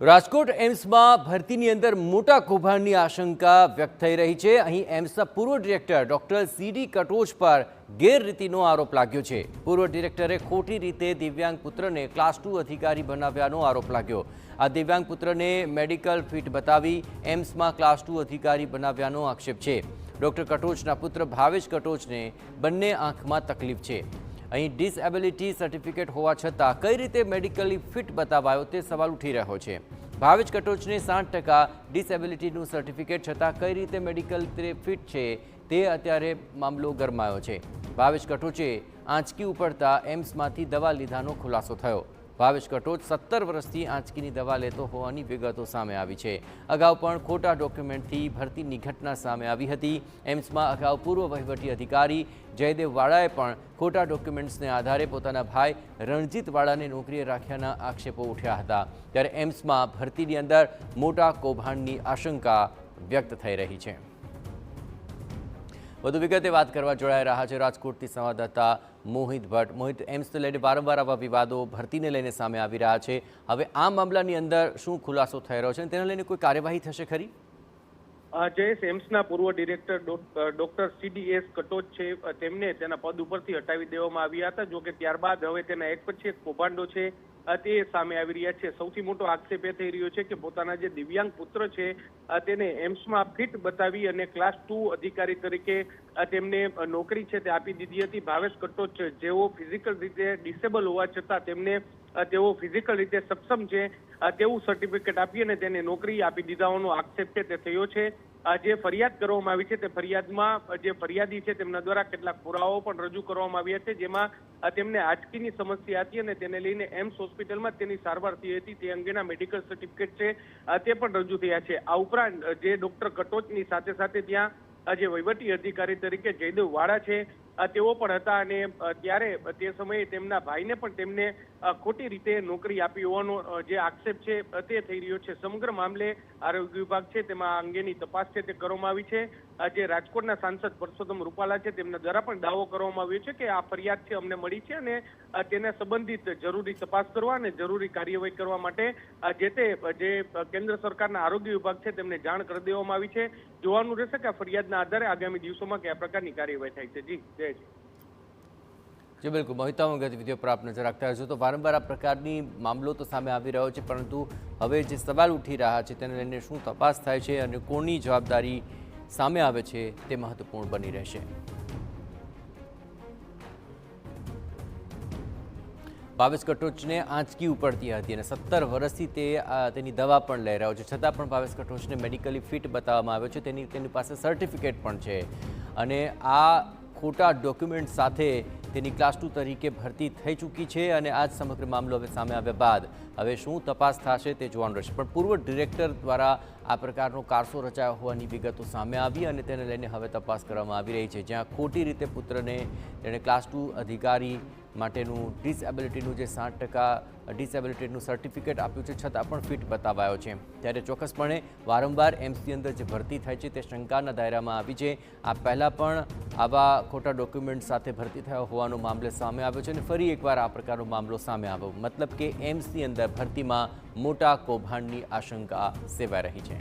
રાજકોટ એમ્સમાં ભરતીની અંદર મોટા કૌભાંડની આશંકા વ્યક્ત થઈ રહી છે। અહીં એમ્સના પૂર્વ ડિરેક્ટર ડોક્ટર સીડી કટોચ પર ગેરરીતિનો આરોપ લાગ્યો છે। પૂર્વ ડિરેક્ટરે ખોટી રીતે દિવ્યાંગ પુત્રને ક્લાસ 2 અધિકારી બનાવ્યાનો આરોપ લાગ્યો। આ દિવ્યાંગ પુત્રને મેડિકલ ફિટ બતાવી એમ્સમાં ક્લાસ 2 અધિકારી બનાવ્યાનો આક્ષેપ છે। ડોક્ટર કટોચના પુત્ર ભાવેશ કટોચને બંને આંખમાં તકલીફ છે। અહીં ડિસએબિલિટી સર્ટિફિકેટ હોવા છતાં કઈ રીતે મેડિકલી ફિટ બતાવાયો તે સવાલ ઉઠી રહ્યો છે। ભાવેશ કટોચને 60% ડિસએબિલિટીનું સર્ટિફિકેટ છતાં કઈ રીતે મેડિકલ ફિટ છે તે અત્યારે મામલો ગરમાયો છે। ભાવેશ કટોચે આંચકી ઉપડતા એમ્સમાંથી દવા લીધાનો ખુલાસો થયો। ભાવેશ કટોચ 17 વર્ષથી આંચકીની દવા લેતો હોવાની વિગતો સામે આવી છે। અગાઉ પણ ખોટા ડોક્યુમેન્ટથી ભરતીની ઘટના સામે આવી હતી। એમ્સમાં અગાઉ પૂર્વ વહીવટી અધિકારી જયદેવ વાળાએ પણ ખોટા ડોક્યુમેન્ટ્સને આધારે પોતાના ભાઈ રણજીત વાળાને નોકરીએ રાખ્યાના આક્ષેપો ઉઠ્યા હતા। ત્યારે એમ્સમાં ભરતીની અંદર મોટા કૌભાંડની આશંકા વ્યક્ત થઈ રહી છે। વધુ વિગતે વાત કરવા જોડાઈ રહ્યા છે રાજકોટથી સંવાદદાતા મોહિત ભટ્ટ। મોહિત, એમ્સને લઈને વારંવાર આવા વિવાદો ભરતીને લઈને સામે આવી રહ્યા છે। હવે આ મામલાની અંદર શું ખુલાસો થઈ રહ્યો છે અને તેને લઈને કોઈ કાર્યવાહી થશે ખરી? જયેશ, એમ્સના પૂર્વ ડિરેક્ટર ડોક્ટર સીડીએસ કટોચ છે તેમને તેના પદ ઉપરથી હટાવી દેવામાં આવ્યા હતા। જો કે ત્યારબાદ હવે તેના એક પછી એક કૌભાંડો છે તે સામે આવી રહ્યા છે। સૌથી મોટો આક્ષેપ એ થઈ રહ્યો છે કે પોતાના જે દિવ્યાંગ પુત્ર છે તેને એમ્સમાં ફિટ બતાવી અને ક્લાસ 2 અધિકારી તરીકે તેમને નોકરી છે તે આપી દીધી હતી। ભાવેશ કટોચ જેઓ ફિઝિકલ રીતે ડિસેબલ હોવા છતાં તેઓ ફિઝિકલ રીતે સક્ષમ છે તેવું સર્ટિફિકેટ આપી અને તેને નોકરી આપી દીધાનો આક્ષેપ છે તે થયો છે। જે ફરિયાદ કરવામાં આવી છે તે ફરિયાદમાં જે ફરિયાદી છે તેમના દ્વારા કેટલાક પુરાવાઓ પણ રજૂ કરવામાં આવ્યા છે, જેમાં તેમને આંચકીની સમસ્યા હતી અને તેને લઈને એમ્સ હોસ્પિટલમાં તેની સારવાર થઈ હતી તે અંગેના મેડિકલ સર્ટિફિકેટ છે તે પણ રજૂ થયા છે। આ ઉપરાંત જે ડોક્ટર કટોચની સાથે સાથે ત્યાં જે વહીવટી અધિકારી તરીકે જયદેવ વાળા છે તેઓ પણ હતા અને ત્યારે તે સમયે તેમના ભાઈને પણ તેમને ખોટી રીતે નોકરી આપી હોવાનો જે આક્ષેપ છે તે થઈ રહ્યો છે। સમગ્ર મામલે આરોગ્ય વિભાગ છે તેમાં આ અંગેની તપાસ છે તે કરવામાં આવી છે। જે રાજકોટના સાંસદ પરસોત્તમ રૂપાલા છે તેમના દ્વારા પણ દાવો કરવામાં આવ્યો છે કે આ ફરિયાદ છે અમને મળી છે અને તેને સંબંધિત જરૂરી તપાસ કરવા અને જરૂરી કાર્યવાહી કરવા માટે જે કેન્દ્ર સરકારના આરોગ્ય વિભાગ છે તેમને જાણ કરી દેવામાં આવી છે। જોવાનું રહેશે કે આ ફરિયાદના આધારે આગામી દિવસોમાં કયા પ્રકારની કાર્યવાહી થાય છે। જી બિલકુલ, મહિતાઓ ગતિવિધિઓ પર આપ નજર રાખતા હશો તો વારંવાર આ પ્રકારની મામલો તો સામે આવી રહ્યો છે, પરંતુ હવે જે સવાલ ઉઠી રહ્યા છે તેને લઈને શું તપાસ થાય છે અને કોની જવાબદારી સામે આવે છે તે મહત્વપૂર્ણ બની રહેશે। ભાવેશ કટોચને આંચકી ઉપડતી હતી અને 17 વર્ષથી તેની દવા પણ લઈ રહ્યો છે, છતાં પણ ભાવેશ કટોચને મેડિકલી ફિટ બતાવવામાં આવ્યો છે। તેની પાસે સર્ટિફિકેટ પણ છે અને આ ખોટા ડોક્યુમેન્ટ સાથે તેની ક્લાસ 2 તરીકે ભરતી થઈ ચૂકી છે અને આ જ સમગ્ર મામલો હવે સામે આવ્યા બાદ હવે શું તપાસ થશે તે જોવાનું રહેશે। પણ પૂર્વ ડિરેક્ટર દ્વારા આ પ્રકારનો કારસો રચાયો હોવાની વિગતો સામે આવી અને તેને લઈને હવે તપાસ કરવામાં આવી રહી છે, જ્યાં ખોટી રીતે પુત્રને તેણે ક્લાસ 2 અધિકારી માટેનું ડિસએબિલિટીનું જે 60% ડિસએબિલિટીનું સર્ટિફિકેટ આપ્યું છે છતાં પણ ફિટ બતાવાયો છે। ત્યારે ચોક્કસપણે વારંવાર એમ્સની અંદર જે ભરતી થાય છે તે શંકાના દાયરામાં આવી છે। આ પહેલાં પણ આવા ખોટા ડોક્યુમેન્ટ સાથે ભરતી થયો હોવાનો મામલો સામે આવ્યો છે અને ફરી એકવાર આ પ્રકારનો મામલો સામે આવ્યો, મતલબ કે એમ્સની અંદર ભરતીમાં મોટા કૌભાંડની આશંકા સેવાઈ રહી છે।